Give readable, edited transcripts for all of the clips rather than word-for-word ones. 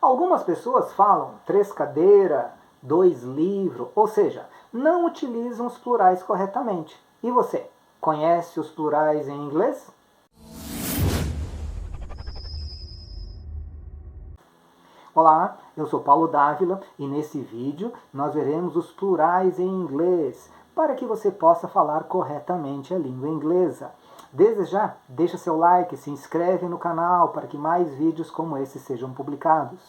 Algumas pessoas falam 3 cadeiras, 2 livros, ou seja, não utilizam os plurais corretamente. E você, conhece os plurais em inglês? Olá, eu sou Paulo Dávila e nesse vídeo nós veremos os plurais em inglês para que você possa falar corretamente a língua inglesa. Desde já, deixa seu like, se inscreve no canal para que mais vídeos como esse sejam publicados.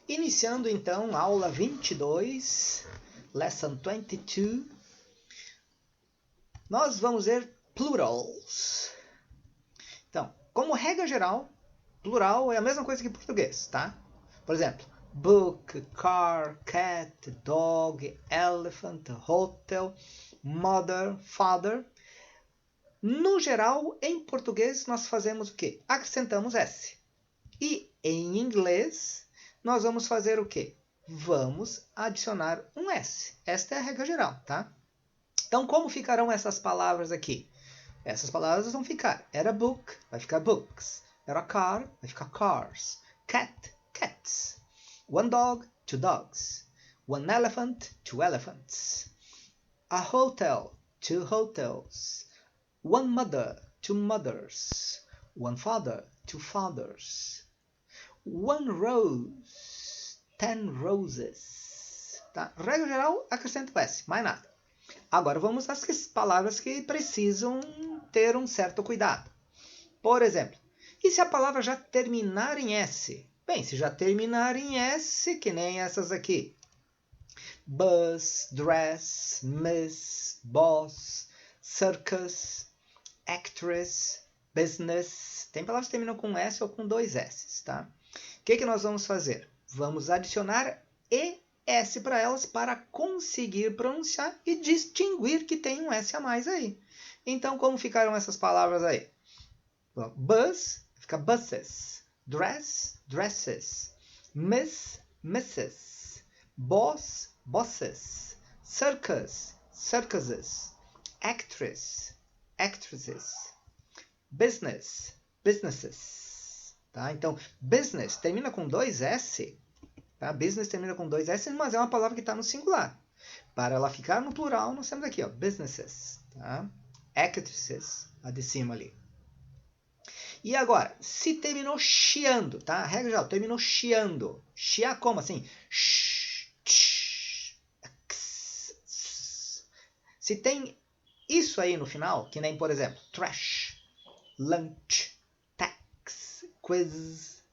Iniciando então aula 22, lesson 22, nós vamos ver plurals. Então, como regra geral, plural é a mesma coisa que português, tá? Por exemplo, book, car, cat, dog, elephant, hotel, mother, father. No geral, em português, nós fazemos o quê? Acrescentamos S. E em inglês, nós vamos fazer o quê? Vamos adicionar um S. Esta é a regra geral, tá? Então, como ficarão essas palavras aqui? Essas palavras vão ficar. Era book, vai ficar books. Era car, vai ficar cars. Cat, cats. One dog, two dogs. One elephant, two elephants. A hotel, two hotels. One mother, two mothers. One father, two fathers. One rose, 10 roses. Tá? Regra geral, acrescenta o S, mais nada. Agora vamos às palavras que precisam ter um certo cuidado. Por exemplo, e se a palavra já terminar em S? Bem, se já terminar em S, que nem essas aqui. Bus, dress, miss, boss, circus, actress, business. Tem palavras que terminam com S ou com 2 S, tá? O que nós vamos fazer? Vamos adicionar ES para elas para conseguir pronunciar e distinguir que tem um S a mais aí. Então, como ficaram essas palavras aí? Bus, fica buses. Dress, dresses. Miss, misses. Boss, bosses. Circus, circuses. Actress, actresses. Business, businesses. Tá? Então, business termina com 2 S. Tá? Business termina com 2 S, mas é uma palavra que está no singular. Para ela ficar no plural, nós temos aqui, ó, businesses. Tá? Actresses, a de cima ali. E agora, se terminou chiando, tá? A regra geral, terminou chiando. Chiar como assim? Se tem isso aí no final, que nem, por exemplo, trash, lunch, tax, quiz,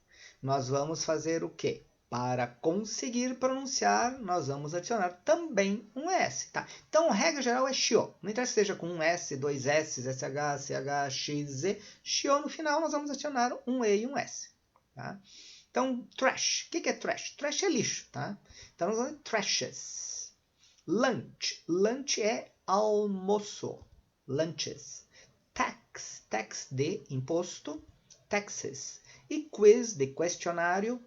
nós vamos fazer o quê? Para conseguir pronunciar, nós vamos adicionar também um S, tá? Então, a regra geral é shio. Não interessa se seja com um S, 2 S, SH, CH, X, Z. Shio no final, nós vamos adicionar um E e um S, tá? Então, trash. O que é trash? Trash é lixo, tá? Então, nós vamos trashes. Lunch. Lunch é almoço. Lunches. Tax. Tax de imposto. Taxes. E quiz de questionário.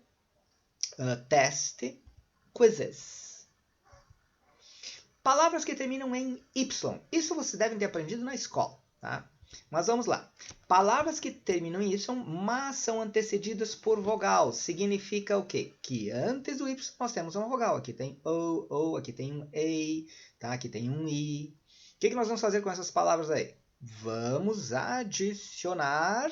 Teste, quizzes. Palavras que terminam em Y. Isso vocês devem ter aprendido na escola, tá? Mas vamos lá. Palavras que terminam em Y, mas são antecedidas por vogal. Significa o quê? Que antes do Y nós temos uma vogal. Aqui tem O, aqui tem um A, tá? Aqui tem um I. O que nós vamos fazer com essas palavras aí? Vamos adicionar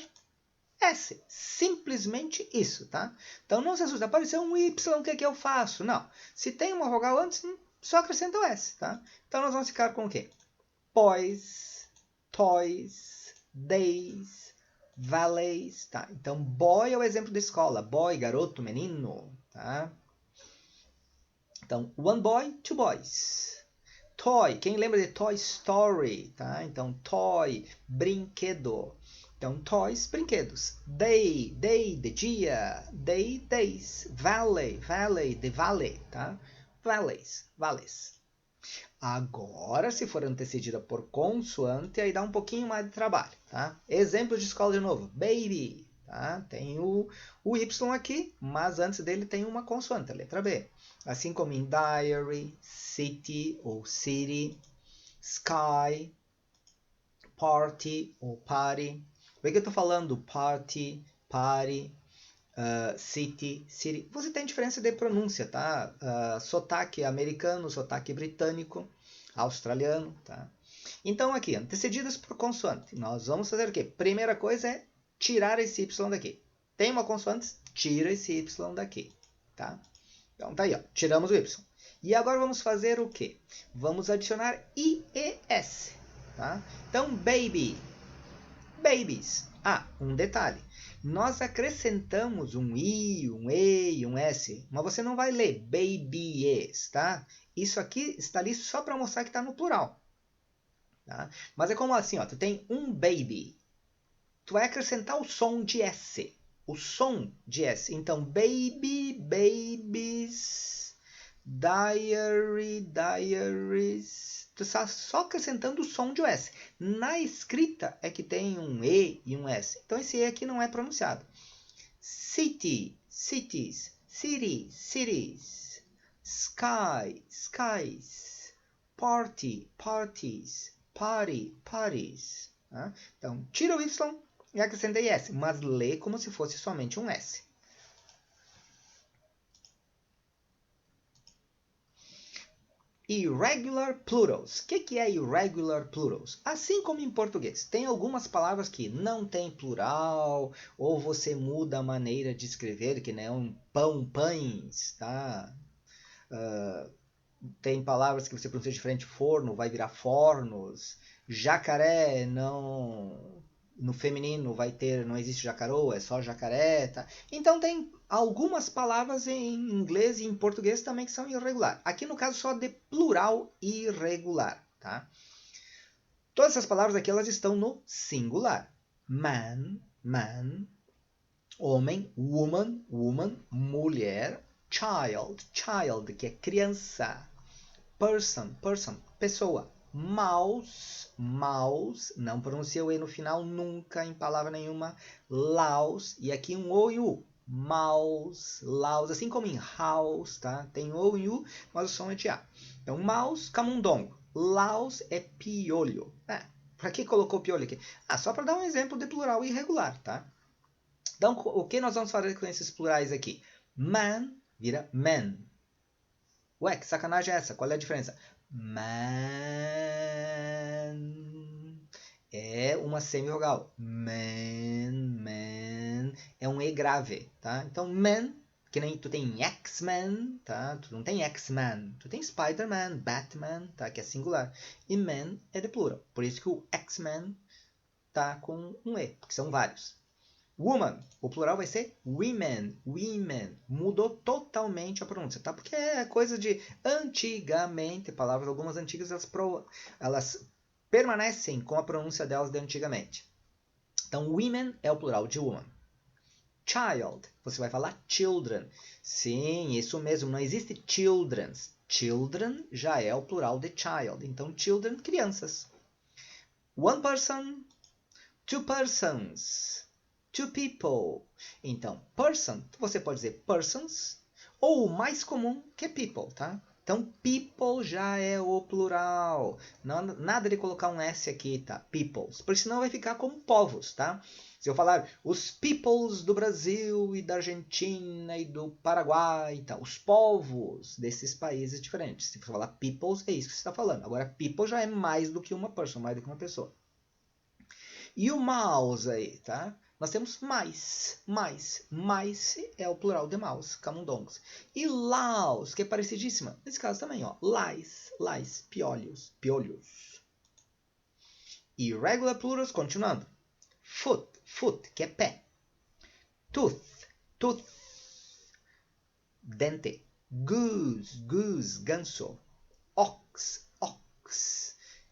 S. Simplesmente isso, tá? Então não se assusta. Apareceu um Y, o que eu faço? Não. Se tem uma vogal antes, só acrescenta o S, tá? Então nós vamos ficar com o quê? Boys, toys, days, valets, tá? Então boy é o exemplo da escola. Boy, garoto, menino, tá? Então, one boy, two boys. Toy, quem lembra de Toy Story, tá? Então, toy, brinquedo. Então, toys, brinquedos. Day, de dia. Day, days. Valley, de valley, tá? Valleys. Agora, se for antecedida por consoante, aí dá um pouquinho mais de trabalho, tá? Exemplo de escola de novo. Baby, tá? Tem o Y aqui, mas antes dele tem uma consoante, a letra B. Assim como em diary, city ou city, sky, party ou party. Por que eu estou falando party, party, city, city. Você tem diferença de pronúncia, tá? Sotaque americano, sotaque britânico, australiano, tá? Então aqui, antecedidas por consoante. Nós vamos fazer o quê? Primeira coisa é tirar esse Y daqui. Tem uma consoante, tira esse Y daqui, tá? Então tá aí, ó. Tiramos o Y. E agora vamos fazer o quê? Vamos adicionar IES, tá? Então, baby, babies. Ah, um detalhe. Nós acrescentamos um I, um E e um S, mas você não vai ler babies, tá? Isso aqui está ali só para mostrar que está no plural. Tá? Mas é como assim, ó, tu tem um baby. Tu vai acrescentar o som de S. O som de S. Então, baby, babies, diary, diaries. Tu está só acrescentando o som de S. Na escrita é que tem um E e um S. Então, esse E aqui não é pronunciado. City, cities, city, cities. Sky, skies. Party, parties. Party, parties. Tá? Então, tira o Y e acrescenta S, mas lê como se fosse somente um S. Irregular plurals. O que é irregular plurals? Assim como em português, tem algumas palavras que não tem plural, ou você muda a maneira de escrever, que nem um pão, pães, tá? Tem palavras que você pronuncia diferente, forno vai virar fornos, jacaré não, no feminino vai ter, não existe jacarô, é só jacaré, tá? Então tem algumas palavras em inglês e em português também que são irregular. Aqui no caso só de plural irregular, tá? Todas essas palavras aqui elas estão no singular. Man, man, homem, woman, woman, mulher, child, child, que é criança. Person, person, pessoa. Mouse, mouse, não pronuncia o E no final nunca em palavra nenhuma. Laos, e aqui um O e U. Mouse, Laos, assim como em house, tá? Tem O e U, mas o som é de A. Então, mouse, camundongo. Laos é piolho. Para que colocou piolho aqui? Só para dar um exemplo de plural irregular, tá? Então, o que nós vamos fazer com esses plurais aqui? Man vira man. Ué, que sacanagem é essa? Qual é a diferença? Man é uma semivogal. Man, man é um E grave, tá? Então, man, que nem tu tem X-Men, tá? Tu não tem X-Men. Tu tem Spider-Man, Batman, tá? Que é singular. E man é de plural. Por isso que o X-Men tá com um E, porque são vários. Woman, o plural vai ser women, women. Mudou totalmente a pronúncia, tá? Porque é coisa de antigamente, palavras algumas antigas, elas permanecem com a pronúncia delas de antigamente. Então, women é o plural de woman. Child, você vai falar children. Sim, isso mesmo, não existe children's. Children já é o plural de child. Então, children, crianças. One person, two persons. Two people. Então, person, você pode dizer persons, ou o mais comum, que é people, tá? Então, people já é o plural. Não, nada de colocar um S aqui, tá? Peoples. Porque senão vai ficar como povos, tá? Se eu falar os peoples do Brasil e da Argentina e do Paraguai, tá? Os povos desses países diferentes. Se você falar peoples, é isso que você está falando. Agora, people já é mais do que uma person, mais do que uma pessoa. E o mouse aí, tá? Nós temos mais. Mais é o plural de mouse, camundongos. E laos, que é parecidíssima. Nesse caso também, ó. Lice, piolhos, piolhos. Irregular plurals, continuando. Foot, que é pé. Tooth, dente. Goose, ganso. Ox.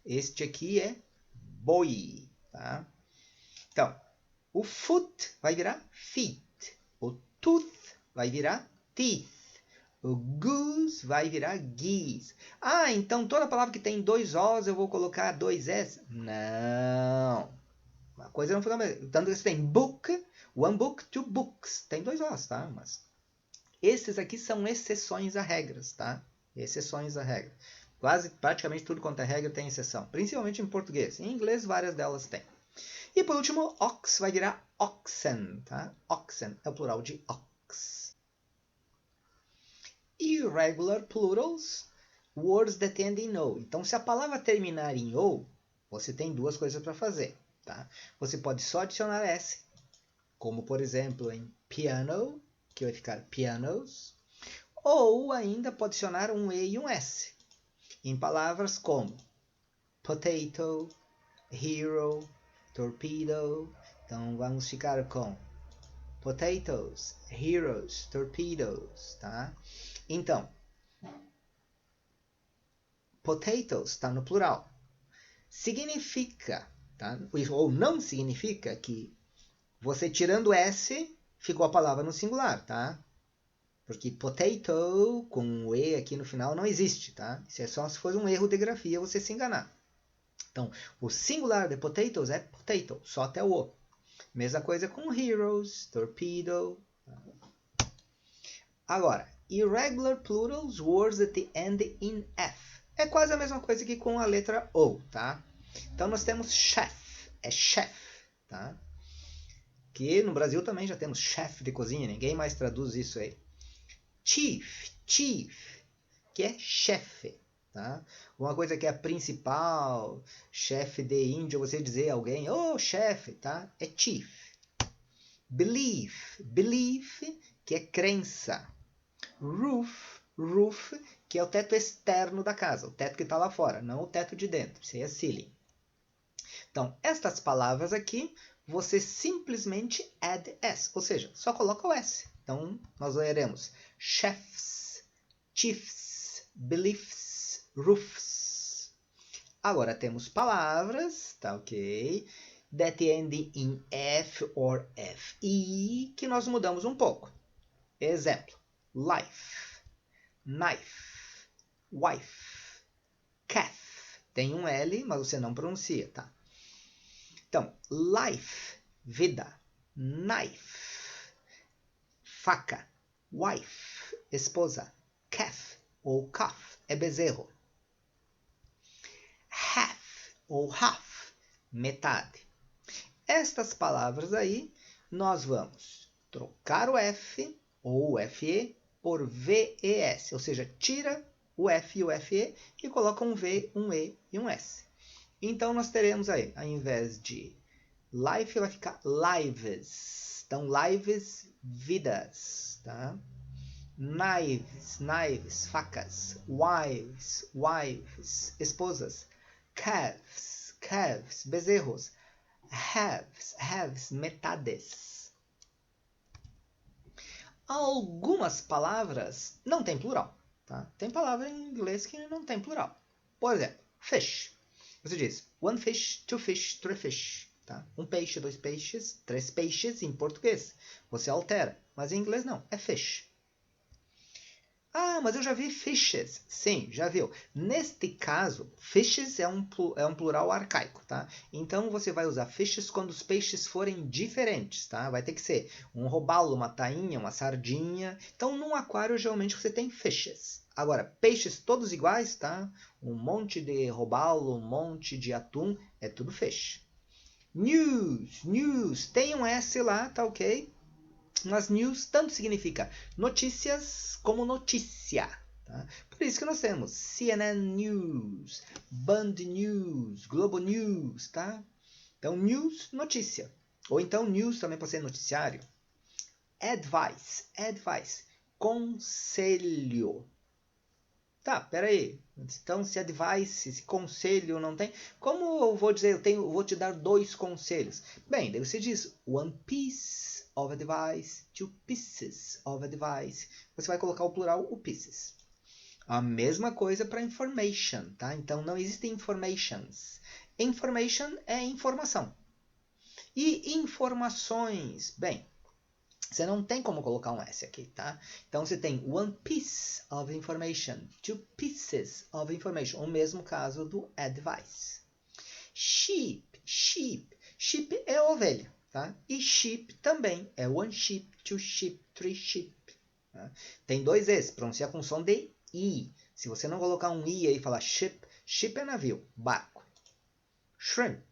Este aqui é boi, tá? Então, o foot vai virar feet. O tooth vai virar teeth. O goose vai virar geese. Então toda palavra que tem dois Os eu vou colocar dois S? Não. A coisa não funciona. Tanto que você tem book, one book, two books. Tem dois Os, tá? Mas esses aqui são exceções a regras, tá? Exceções a regra. Praticamente tudo quanto é regra tem exceção. Principalmente em português. Em inglês, várias delas tem. E por último, ox vai virar oxen, tá? Oxen é o plural de ox. Irregular plurals, words that end in o. Então, se a palavra terminar em o, você tem duas coisas para fazer, tá? Você pode só adicionar s, como por exemplo em piano, que vai ficar pianos, ou ainda pode adicionar um e e um s, em palavras como potato, hero, torpedo. Então vamos ficar com potatoes, heroes, torpedoes, tá? Então, potatoes está no plural. Significa, tá? Ou não significa que você tirando S, ficou a palavra no singular, tá? Porque potato, com o E aqui no final, não existe, tá? Isso é só se for um erro de grafia você se enganar. Então, o singular de potatoes é potato, só até o O. Mesma coisa com heroes, torpedo. Agora, irregular plurals, words that end in F. É quase a mesma coisa que com a letra O, tá? Então, nós temos chef, é chef, tá? Que no Brasil também já temos chefe de cozinha, ninguém mais traduz isso aí. Chief, que é chefe, tá? Uma coisa que é principal, chefe de Índia, você dizer a alguém, oh, chefe, tá? É chief. Belief, que é crença. Roof, que é o teto externo da casa, o teto que está lá fora, não o teto de dentro, isso aí é ceiling. Então, estas palavras aqui, você simplesmente add s, ou seja, só coloca o s. Então, nós leremos chefs, chiefs, beliefs, roofs. Agora temos palavras, tá ok? That end in F or FE, que nós mudamos um pouco. Exemplo, life, knife, wife, calf. Tem um L, mas você não pronuncia, tá? Então, life, vida, knife, faca, wife, esposa, calf ou calf é bezerro. Half ou half, metade. Estas palavras aí, nós vamos trocar o F ou o FE por VES, ou seja, tira o F e o FE e coloca um V, um E e um S. Então, nós teremos aí, ao invés de life, vai ficar lives. Então, lives, vidas, tá? Knives, facas. Wives, esposas. Calves, bezerros. Halves, metades. Algumas palavras não tem plural, tá? Tem palavra em inglês que não tem plural. Por exemplo, fish. Você diz one fish, two fish, three fish. Tá? Um peixe, dois peixes, três peixes em português. Você altera, mas em inglês não, é fish. Ah, mas eu já vi fishes. Sim, já viu. Neste caso, fishes é um plural arcaico, tá? Então, você vai usar fishes quando os peixes forem diferentes, tá? Vai ter que ser um robalo, uma tainha, uma sardinha. Então, num aquário, geralmente, você tem fishes. Agora, peixes todos iguais, tá? Um monte de robalo, um monte de atum, é tudo fish. News. Tem um S lá, tá ok? Mas news tanto significa notícias como notícia. Tá? Por isso que nós temos CNN News, Band News, Globo News. Tá? Então, news, notícia. Ou então, news também pode ser noticiário. Advice, conselho. Tá, peraí. Então, se advice, se conselho não tem... Como eu vou dizer, vou te dar dois conselhos? Bem, daí você diz one piece of advice, two pieces of advice. Você vai colocar o plural, o pieces. A mesma coisa para information, tá? Então, não existe informations. Information é informação. E informações, bem... Você não tem como colocar um S aqui, tá? Então, você tem one piece of information, two pieces of information. O mesmo caso do advice. Sheep é ovelha, tá? E sheep também é one sheep, two sheep, three sheep. Tá? Tem dois Es, pronuncia com som de I. Se você não colocar um I aí e falar ship é navio, barco. Shrimp.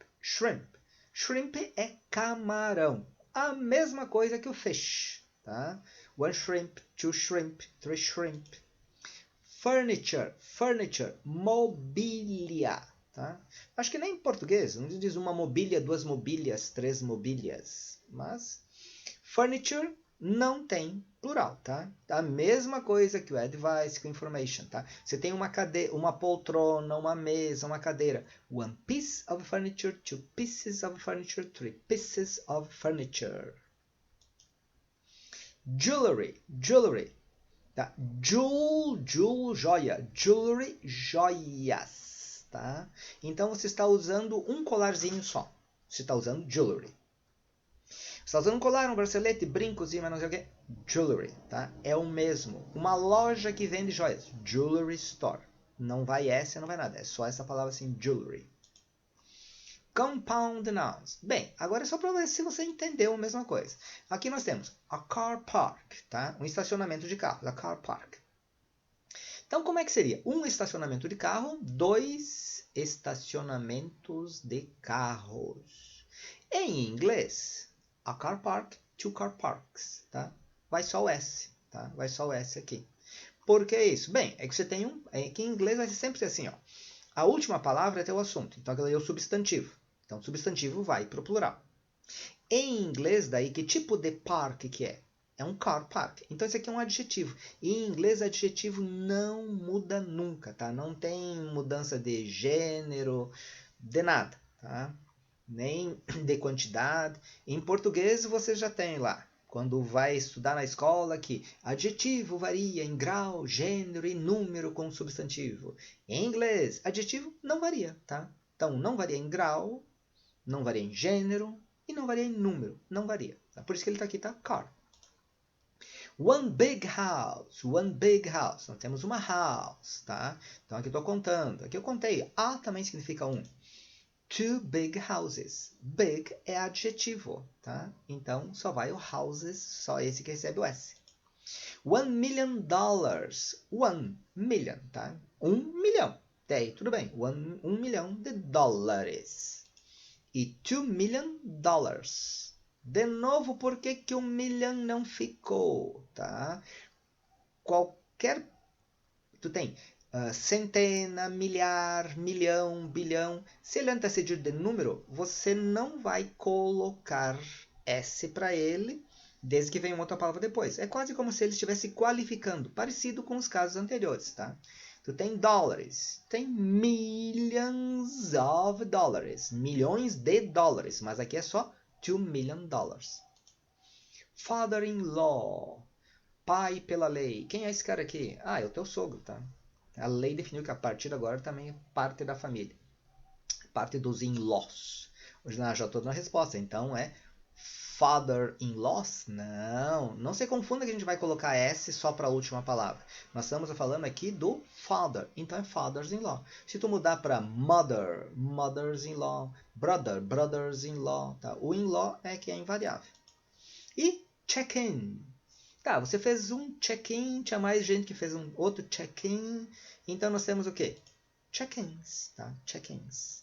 Shrimp é camarão. A mesma coisa que o fish, tá? One shrimp, two shrimp, three shrimp. Furniture, mobília, tá? Acho que nem em português, não diz uma mobília, duas mobílias, três mobílias, mas furniture não tem plural, tá? A mesma coisa que o advice, que o information, tá? Você tem uma cadeira, uma poltrona, uma mesa, uma cadeira. One piece of furniture, two pieces of furniture, three pieces of furniture. Jewelry. Tá? Jewel, joia. Jewelry, joias. Tá? Então você está usando um colarzinho só. Você está usando jewelry. Você está usando um colar, um bracelete, brincos e mais não sei o que. Jewelry. Tá? É o mesmo. Uma loja que vende joias. Jewelry store. Não vai essa, não vai nada. É só essa palavra assim, jewelry. Compound nouns. Bem, agora é só para ver se você entendeu a mesma coisa. Aqui nós temos a car park, tá? Um estacionamento de carros, a car park. Então, como é que seria? Um estacionamento de carro, dois estacionamentos de carros. Em inglês, a car park, two car parks, tá? Vai só o S, tá? Vai só o S aqui. Por que isso? Bem, é que você tem que em inglês vai sempre ser assim, ó. A última palavra é teu assunto, então aquilo aí é o substantivo. Então, o substantivo vai para o plural. Em inglês, daí, que tipo de park que é? É um car park. Então, esse aqui é um adjetivo. E em inglês, adjetivo não muda nunca, tá? Não tem mudança de gênero, de nada, tá? Nem de quantidade. Em português, você já tem lá. Quando vai estudar na escola, que adjetivo varia em grau, gênero e número com substantivo. Em inglês, adjetivo não varia, tá? Então, não varia em grau, não varia em gênero e não varia em número. Não varia. Por isso que ele está aqui, tá? Car. One big house. Nós temos uma house, tá? Então aqui eu estou contando. Aqui eu contei. A também significa um. Two big houses. Big é adjetivo, tá? Então só vai o houses, só esse que recebe o S. $1 million. 1 million, tá? 1 milhão. Daí, tudo bem. 1 milhão de dólares. E $2 million. De novo, por que o million não ficou? Tá? Qualquer... Tu tem centena, milhar, milhão, bilhão. Se ele é antecedido de número, você não vai colocar S para ele, desde que venha uma outra palavra depois. É quase como se ele estivesse qualificando, parecido com os casos anteriores, tá? Tu tem dólares, tem millions of dollars, milhões de dólares, mas aqui é só $2 million. Father-in-law, pai pela lei. Quem é esse cara aqui? Ah, é o teu sogro, tá? A lei definiu que a partir de agora também é parte da família. Parte dos in-laws. Hoje já estou na resposta, então é father-in-laws? Não se confunda que a gente vai colocar S só para a última palavra. Nós estamos falando aqui do father, então é fathers-in-law. Se tu mudar para mother, mothers-in-law, brother, brothers-in-law, tá? O in-law é que é invariável. E check-in. Tá, você fez um check-in, tinha mais gente que fez um outro check-in. Então nós temos o quê? Check-ins, tá? Check-ins.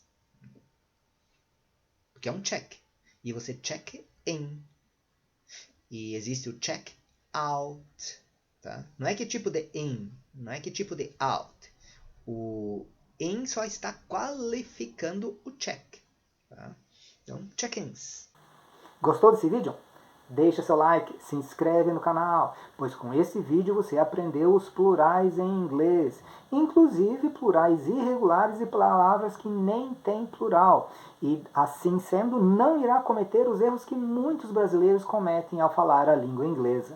Porque é um check. E você check-in. E existe o check-out, tá? Não é que tipo de in, não é que tipo de out. O in só está qualificando o check, tá? Então, check-ins. Gostou desse vídeo? Deixa seu like, se inscreve no canal, pois com esse vídeo você aprendeu os plurais em inglês, inclusive plurais irregulares e palavras que nem têm plural. E assim sendo, não irá cometer os erros que muitos brasileiros cometem ao falar a língua inglesa.